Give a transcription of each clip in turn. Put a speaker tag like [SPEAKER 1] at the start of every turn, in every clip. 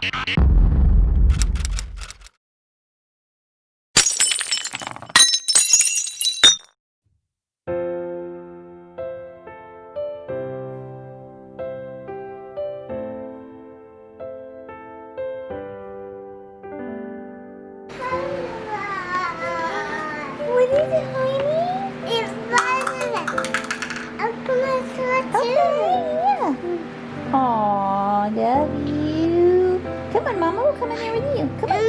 [SPEAKER 1] What is it, honey? It's violet. I'm gonna switch it. Yeah. Aw, love you. Come on, Mama. We'll come in there with you. Come on.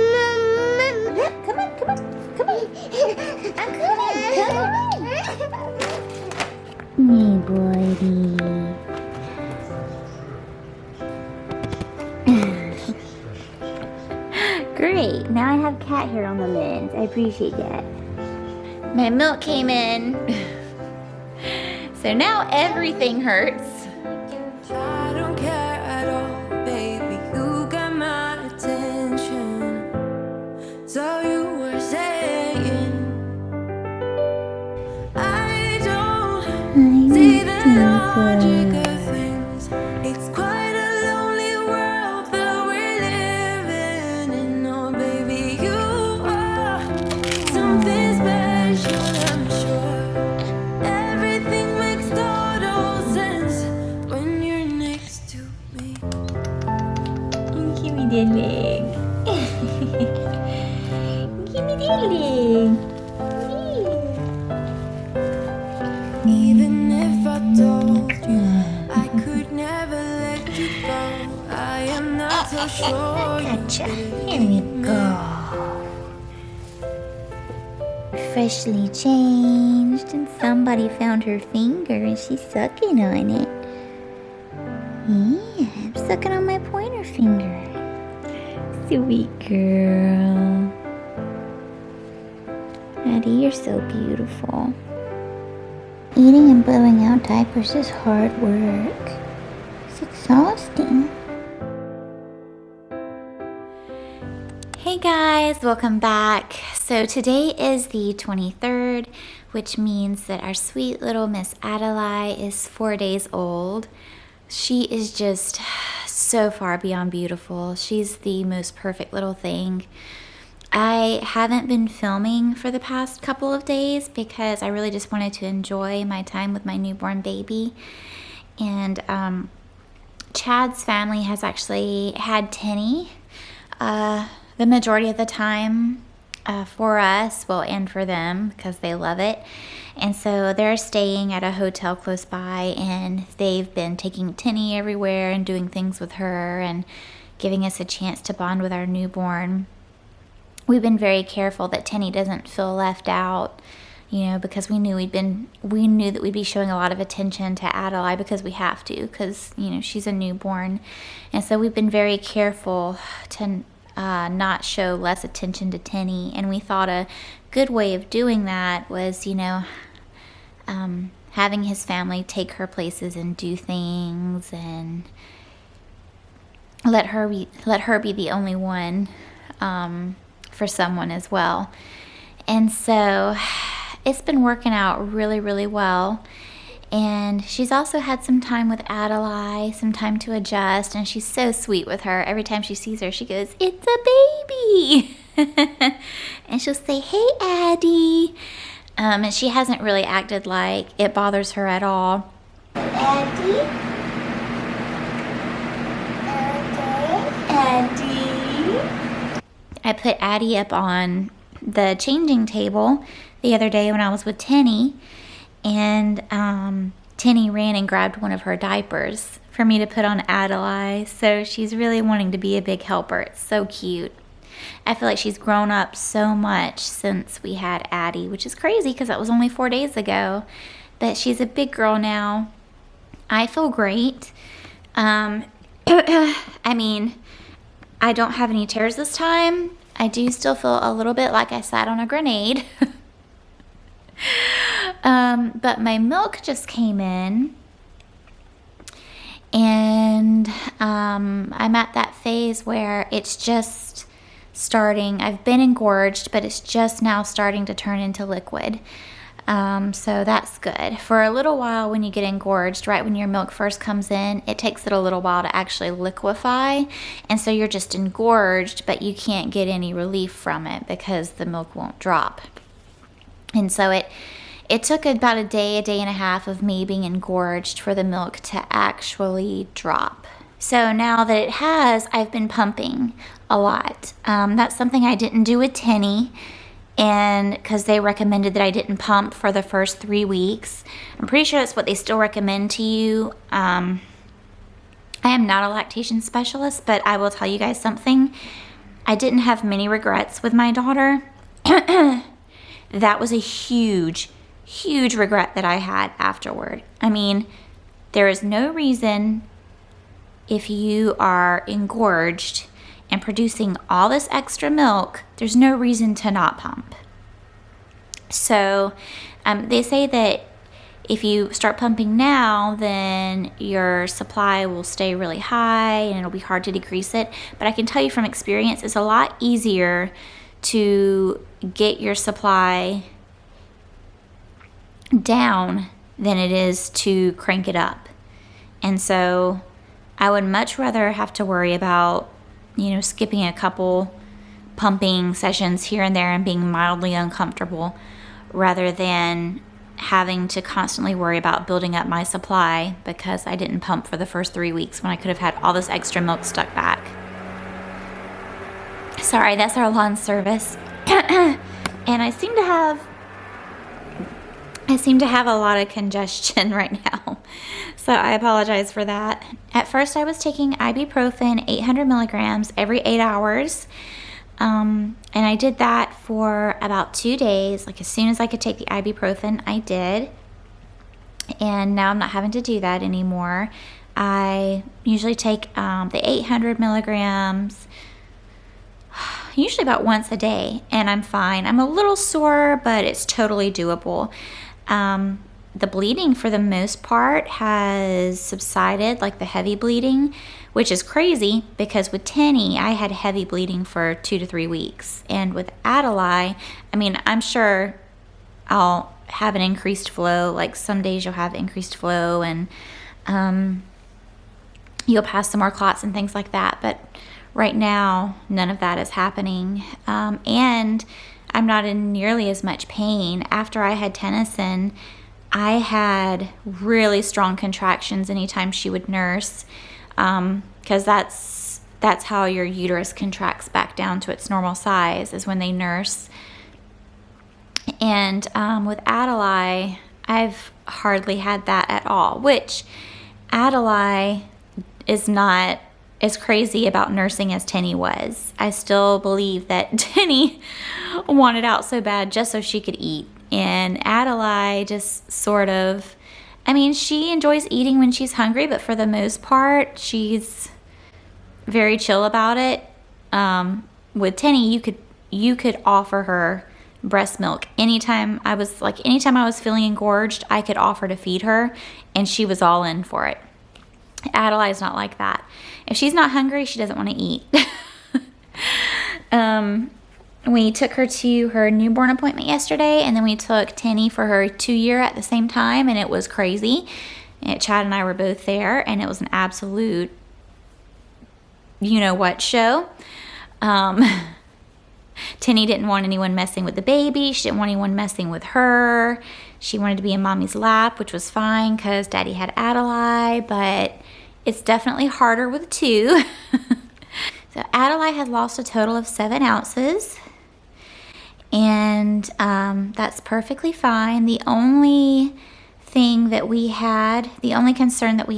[SPEAKER 1] Yep, come on, come on. Come on. I'm coming. Come on. Me, boy. Great. Now I have cat hair on the lens. I appreciate that. My milk came in. So now everything hurts.
[SPEAKER 2] I don't care at all, baby. You got my attention. So you were saying, I don't see the logic of things. It's quite a lonely world that we're living in. Oh, baby, you are something special, I'm sure. Everything makes total sense when you're next to me.
[SPEAKER 1] Give me that leg. Give me that leg.
[SPEAKER 2] Even if I told you I could never let you go, I am not so sure you
[SPEAKER 1] Gotcha. Here we go. Freshly changed, and somebody found her finger and she's sucking on it. Yeah, I'm sucking on my pointer finger. Sweet girl. Addie, you're so beautiful. Eating and blowing out diapers is hard work. It's exhausting. Hey guys, welcome back. So today is the 23rd, which means that our sweet little Miss Adelaide is 4 days old. She is just so far beyond beautiful. She's the most perfect little thing. I haven't been filming for the past couple of days because I really just wanted to enjoy my time with my newborn baby. And Chad's family has actually had Tenny the majority of the time for us, well, and for them because they love it. And so they're staying at a hotel close by, and they've been taking Tenny everywhere and doing things with her and giving us a chance to bond with our newborn. We've been very careful that Tenny doesn't feel left out, you know, because we knew that we'd be showing a lot of attention to Adelaide because we have to, because, you know, she's a newborn. And so we've been very careful to not show less attention to Tenny. And we thought a good way of doing that was, you know, having his family take her places and do things, and let her be the only one for someone as well. And so it's been working out really, really well. And she's also had some time with Adelaide, some time to adjust, and she's so sweet with her. Every time she sees her, she goes, "It's a baby." And she'll say, "Hey, Addie." And she hasn't really acted like it bothers her at all. Addie? Addie? I put Addie up on the changing table the other day when I was with Tenny, and Tenny ran and grabbed one of her diapers for me to put on Adelaide. So she's really wanting to be a big helper. It's so cute. I feel like she's grown up so much since we had Addie, which is crazy because that was only 4 days ago. But she's a big girl now. I feel great. I mean, I don't have any tears this time. I do still feel a little bit like I sat on a grenade. But my milk just came in, and I'm at that phase where it's just starting. I've been engorged, but it's just now starting to turn into liquid. So that's good. For a little while when you get engorged, right when your milk first comes in, it takes it a little while to actually liquefy. And so you're just engorged, but you can't get any relief from it because the milk won't drop. And so it took about a day and a half of me being engorged for the milk to actually drop. So now that it has, I've been pumping a lot. That's something I didn't do with Tenny, and because they recommended that I didn't pump for the first 3 weeks. I'm pretty sure that's what they still recommend to you. I am not a lactation specialist, but I will tell you guys something. I didn't have many regrets with my daughter. That was a huge regret that I had afterward. I mean, there is no reason, if you are engorged and producing all this extra milk, there's no reason to not pump. So they say that if you start pumping now, then your supply will stay really high and it'll be hard to decrease it. But I can tell you from experience, it's a lot easier to get your supply down than it is to crank it up. And so I would much rather have to worry about, skipping a couple pumping sessions here and there and being mildly uncomfortable rather than having to constantly worry about building up my supply because I didn't pump for the first 3 weeks when I could have had all this extra milk stuck back. Sorry, that's our lawn service. And I seem to have a lot of congestion right now, so I apologize for that. At first, I was taking ibuprofen 800 milligrams every 8 hours, and I did that for about 2 days. Like as soon as I could take the ibuprofen, I did, and now I'm not having to do that anymore. I usually take the 800 milligrams usually about once a day, and I'm fine. I'm a little sore, but it's totally doable. The bleeding for the most part has subsided, like the heavy bleeding, which is crazy because with Tenny, I had heavy bleeding for 2 to 3 weeks. And with Adelaide, I mean, I'm sure I'll have an increased flow. Like some days you'll have increased flow and you'll pass some more clots and things like that. But right now, none of that is happening. And I'm not in nearly as much pain. After I had Tennyson, I had really strong contractions anytime she would nurse, because that's how your uterus contracts back down to its normal size, is when they nurse. And with Adelaide, I've hardly had that at all, which Adelaide is not as crazy about nursing as Tenny was. I still believe that Tenny wanted out so bad just so she could eat. And Adelaide just sort of, I mean, she enjoys eating when she's hungry, but for the most part, she's very chill about it. With Tenny, you could offer her breast milk anytime I was feeling engorged, I could offer to feed her, and she was all in for it. Adelaide's not like that. If she's not hungry, she doesn't want to eat. We took her to her newborn appointment yesterday, and then we took Tenny for her 2-year at the same time, and it was crazy. Chad and I were both there, and it was an absolute you-know-what show. Tenny didn't want anyone messing with the baby. She didn't want anyone messing with her. She wanted to be in mommy's lap, which was fine because daddy had Adelaide, but it's definitely harder with 2. So Adelaide has lost a total of 7 ounces, and that's perfectly fine. The only concern that we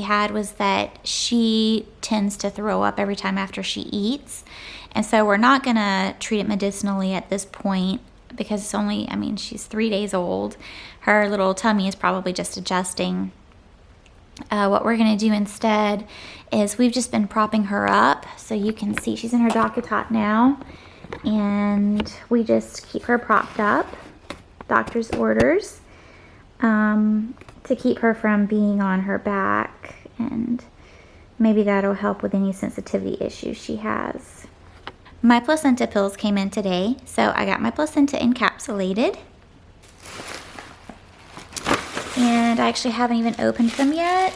[SPEAKER 1] had was that she tends to throw up every time after she eats. And so we're not going to treat it medicinally at this point because it's only, she's 3 days old. Her little tummy is probably just adjusting. What we're going to do instead is we've just been propping her up. So you can see she's in her DockATot now. And we just keep her propped up, doctor's orders, to keep her from being on her back. And maybe that'll help with any sensitivity issues she has. My placenta pills came in today, so I got my placenta encapsulated. And I actually haven't even opened them yet.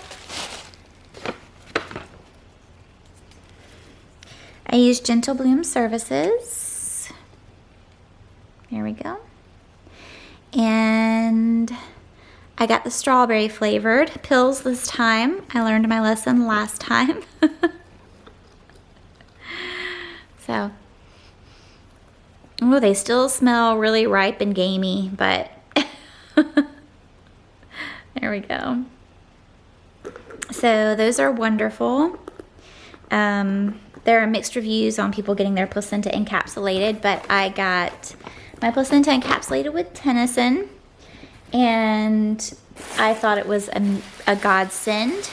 [SPEAKER 1] I used Gentle Bloom Services. There we go. And I got the strawberry flavored pills this time. I learned my lesson last time. So, oh, they still smell really ripe and gamey, but there we go. So those are wonderful. There are mixed reviews on people getting their placenta encapsulated, but I got my placenta encapsulated with Tennyson, and I thought it was a godsend,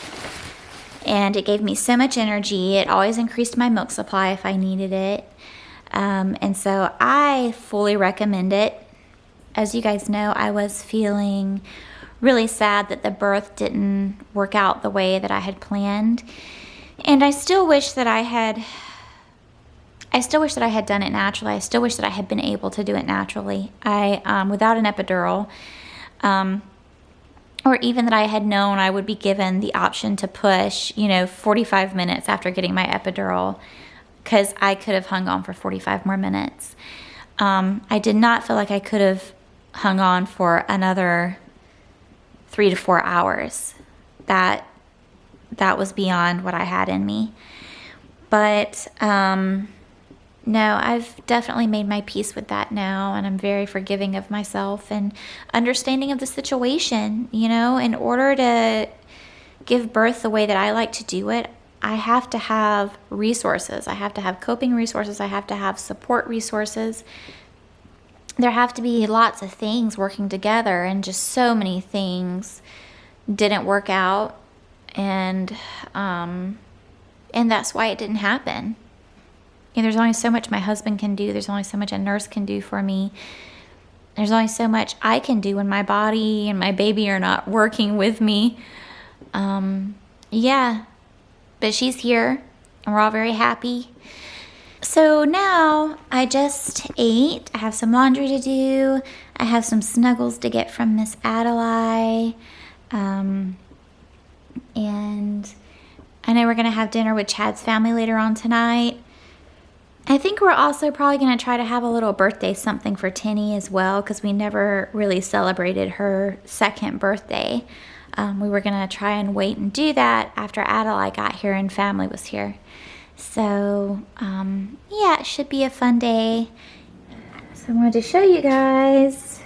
[SPEAKER 1] and it gave me so much energy. It always increased my milk supply if I needed it, and so I fully recommend it. As you guys know, I was feeling really sad that the birth didn't work out the way that I had planned, and I still wish that I had done it naturally. I still wish that I had been able to do it naturally. Without an epidural, or even that I had known I would be given the option to push, 45 minutes after getting my epidural, because I could have hung on for 45 more minutes. I did not feel like I could have hung on for another 3 to 4 hours. That was beyond what I had in me. But no, I've definitely made my peace with that now, and I'm very forgiving of myself and understanding of the situation. In order to give birth the way that I like to do it, I have to have resources. I have to have coping resources. I have to have support resources. There have to be lots of things working together, and just so many things didn't work out, and that's why it didn't happen. There's only so much my husband can do. There's only so much a nurse can do for me. There's only so much I can do when my body and my baby are not working with me. Yeah, but she's here, and we're all very happy. So now I just ate. I have some laundry to do. I have some snuggles to get from Miss Adelaide. And I know we're going to have dinner with Chad's family later on tonight. I think we're also probably going to try to have a little birthday something for Tinny as well, because we never really celebrated her second birthday. We were going to try and wait and do that after Adelaide got here and family was here. So, yeah, it should be a fun day. So I wanted to show you guys.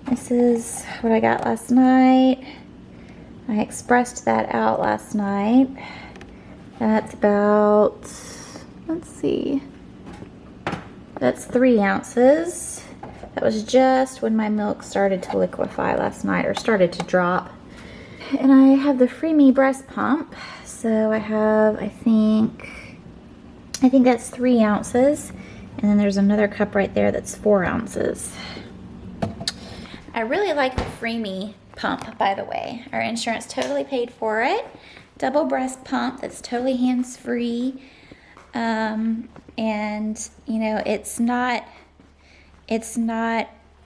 [SPEAKER 1] This is what I got last night. I expressed that out last night. That's about, let's see, that's 3 ounces. That was just when my milk started to liquefy last night, or started to drop. And I have the Free Me breast pump. So I have, I think that's 3 ounces. And then there's another cup right there that's 4 ounces. I really like the Free Me pump, by the way. Our insurance totally paid for it. Double breast pump that's totally hands-free. And it's not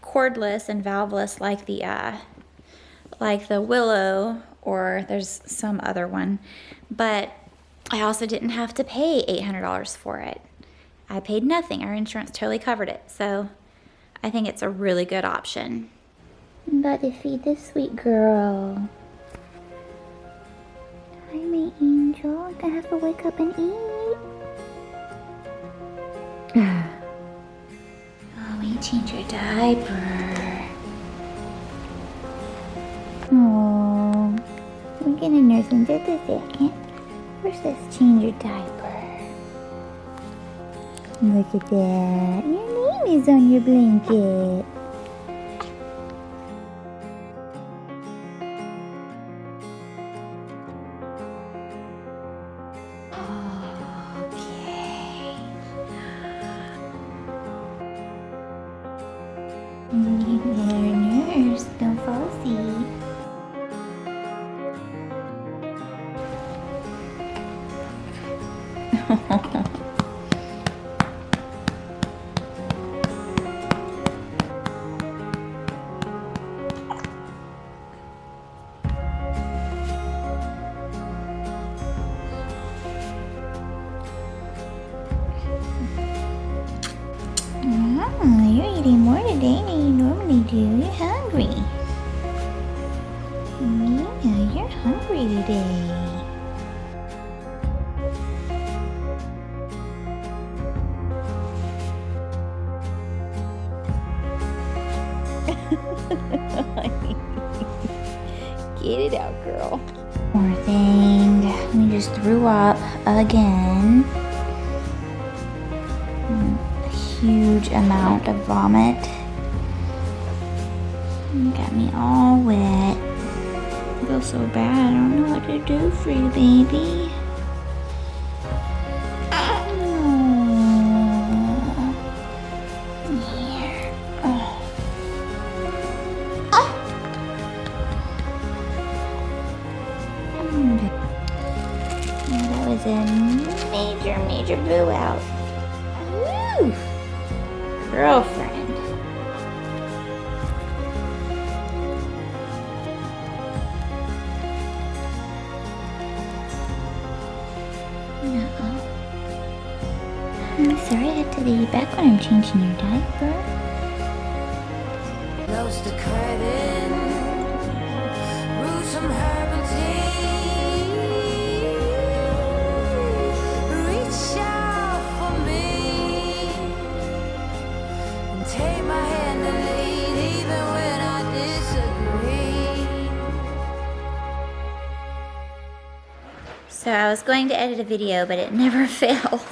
[SPEAKER 1] cordless and valveless like the Willow, or there's some other one. But I also didn't have to pay $800 for it. I paid nothing. Our insurance totally covered it. So I think it's a really good option. I'm about to feed this sweet girl. Hi, my angel. I'm gonna have to wake up and eat. Oh, we change your diaper. Oh, we're gonna nurse in just a second. First, let's change your diaper. Look at that. Your name is on your blanket. Nurse, don't fall asleep. Oh, you're eating more today than you normally do. You're hungry. Yeah, you're hungry today. Get it out, girl. Poor thing. We just threw up again. A huge amount of vomit. Got me all wet. I feel so bad. I don't know what to do for you, baby. Here. That was a major boo out. Woo! Girlfriend. I'm sorry I had to leave you back when I'm changing your diaper.
[SPEAKER 2] Close to curtain, brew some herbal tea. Reach out for me and take my hand and lead, even when I disagree.
[SPEAKER 1] So I was going to edit a video, but it never fails.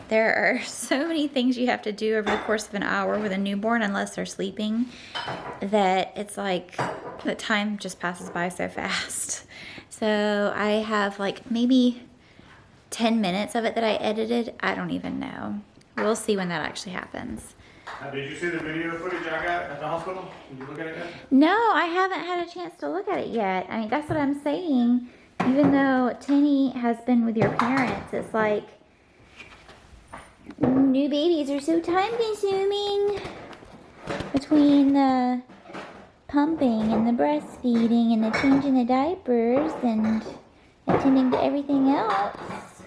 [SPEAKER 1] There are so many things you have to do over the course of an hour with a newborn, unless they're sleeping, that it's like the time just passes by so fast. So I have like maybe 10 minutes of it that I edited. I don't even know. We'll see when that actually happens.
[SPEAKER 3] Did you see the video footage I got at the hospital? Did you look at it yet?
[SPEAKER 1] No, I haven't had a chance to look at it yet. I mean, that's what I'm saying. Even though Tinny has been with your parents, it's like, new babies are so time consuming between the pumping and the breastfeeding and the changing the diapers and attending to everything else.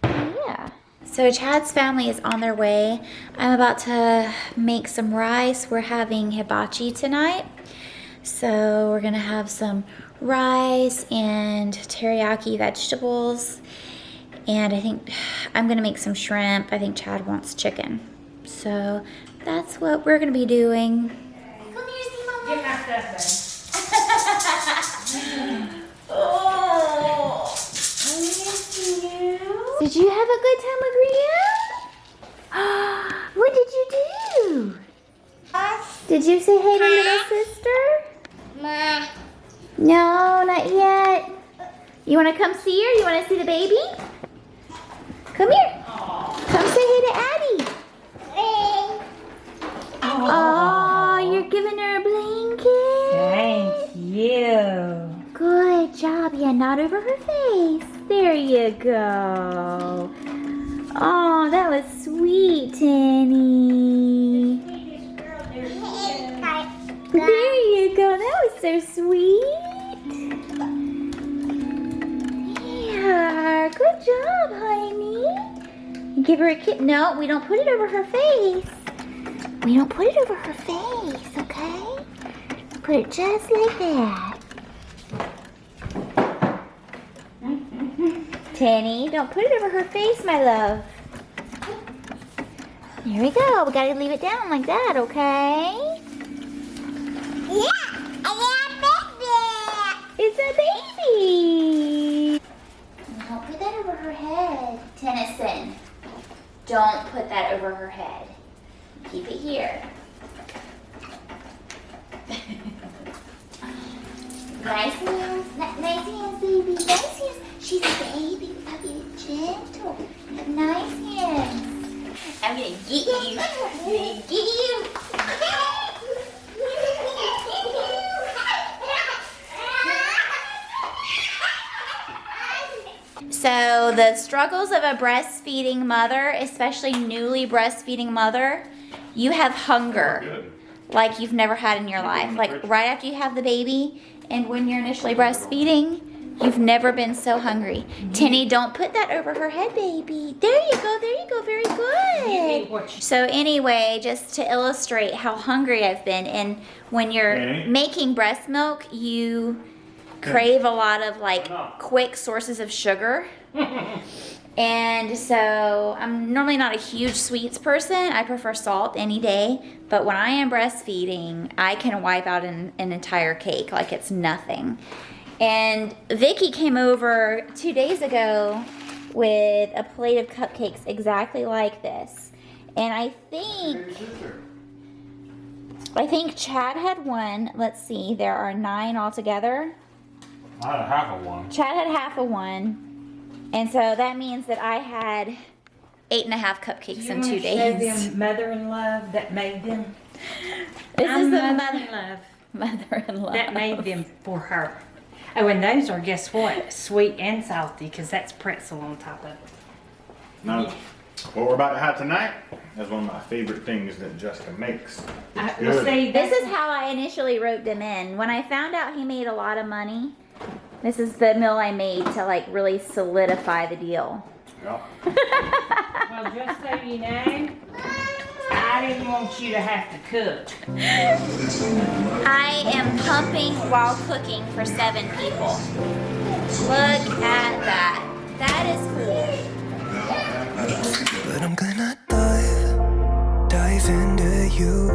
[SPEAKER 1] Yeah. So Chad's family is on their way. I'm about to make some rice. We're having hibachi tonight. So we're gonna have some rice and teriyaki vegetables. And I think I'm gonna make some shrimp. I think Chad wants chicken. So that's what we're gonna be doing. Come here, see Mama.
[SPEAKER 3] Get my stuff then.
[SPEAKER 1] Oh, I miss you. Did you have a good time with Ria? What did you do? Did you say hey to little sister?
[SPEAKER 4] Ma.
[SPEAKER 1] No, not yet. You wanna come see her? You wanna see the baby? Come here. Come say hey to Addie. Oh, you're giving her a blanket.
[SPEAKER 4] Thank you.
[SPEAKER 1] Good job. Yeah, not over her face. There you go. Oh, that was sweet, Tinny. There you go. That was so sweet. Yeah, good job, honey. Give her a kiss. No, we don't put it over her face. We don't put it over her face, okay? Put it just like that. Tinny, don't put it over her face, my love. Here we go. We gotta leave it down like that, okay?
[SPEAKER 4] Yeah, I got
[SPEAKER 1] It's a baby. Don't put that over her head, Tennyson. Don't put that over her head. Keep it here. Nice hands, nice hands, baby. Nice hands. She's a baby. We gotta be gentle. Have nice hands. I'm gonna get you. I'm gonna get you. So the struggles of a breastfeeding mother, especially newly breastfeeding mother, you have hunger like you've never had in your life. Like right after you have the baby and when you're initially breastfeeding, you've never been so hungry. Tinny, don't put that over her head, baby. There you go, very good.
[SPEAKER 4] see what you
[SPEAKER 1] So anyway, just to illustrate how hungry I've been, and when you're
[SPEAKER 3] Annie?
[SPEAKER 1] making breast milk, you crave a lot of like quick sources of sugar. And so I'm normally not a huge sweets person. I prefer salt any day. But when I am breastfeeding, I can wipe out an entire cake like it's nothing. And Vicky came over 2 days ago with a plate of cupcakes exactly like this. And I think Chad had one. Let's see, there are 9 altogether.
[SPEAKER 3] I had half of one.
[SPEAKER 1] Chad had half of one. And so that means that I had 8.5 cupcakes in 2 days.
[SPEAKER 4] Show them mother-in-love that made them.
[SPEAKER 1] This is the
[SPEAKER 4] mother-in-love
[SPEAKER 1] mother-in-law.
[SPEAKER 4] that made them for her. Oh, and those are, guess what? Sweet and salty, because that's pretzel on top of it.
[SPEAKER 3] Now, what we're about to have tonight is one of my favorite things that Jessica makes. It's
[SPEAKER 4] Well,
[SPEAKER 3] good.
[SPEAKER 4] see,
[SPEAKER 1] This
[SPEAKER 4] that's
[SPEAKER 1] is how I initially roped him in. When I found out he made a lot of money, this is the meal I made to like really solidify the deal.
[SPEAKER 3] Yeah.
[SPEAKER 4] well, just so you know, I didn't want you to have to cook.
[SPEAKER 1] I am pumping while cooking for 7 people. Look at that. That is cool.
[SPEAKER 2] But I'm gonna dive into you.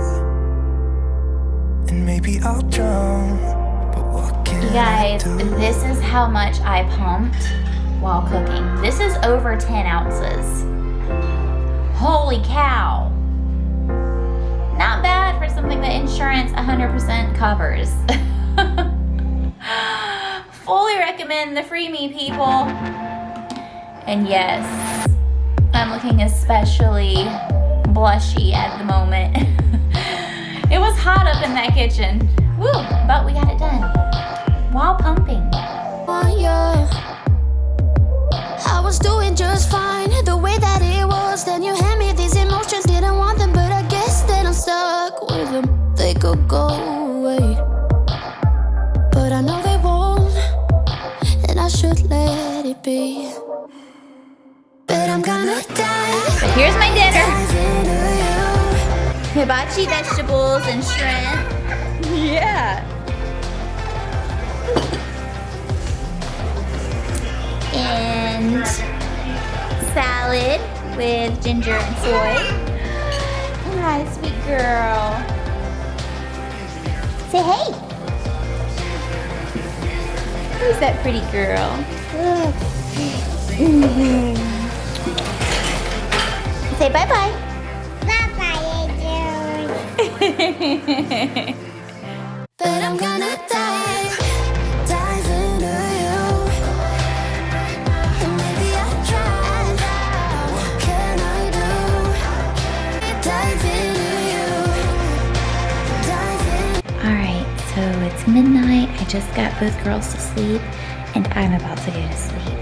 [SPEAKER 2] And maybe I'll drown. But what can
[SPEAKER 1] You guys,
[SPEAKER 2] I do?
[SPEAKER 1] this is how much I pumped while cooking. This is over 10 ounces. Holy cow. Not bad for something that insurance 100% covers. Fully recommend the Free Me people. And yes, I'm looking especially blushy at the moment. It was hot up in that kitchen. Woo, but we got it done while pumping.
[SPEAKER 5] Oh, yeah. I was doing just fine the way that it was. Then you hand me these emotions, didn't want them, but I guess that I'm stuck with them. They could go away, but I know they won't, and I should let it be. But I'm gonna dive,
[SPEAKER 1] But here's my dinner.
[SPEAKER 5] dive into you.
[SPEAKER 1] Hibachi vegetables and shrimp. Yeah. And salad with ginger and soy. Hi, sweet girl. Say hey. Who's that pretty girl? Say bye-bye.
[SPEAKER 5] But I'm gonna dive into you. And maybe I'll try. What can I do? Dive into you. Dive in.
[SPEAKER 1] Alright, so it's midnight. I just got both girls to sleep, and I'm about to go to sleep.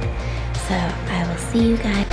[SPEAKER 1] So I will see you guys.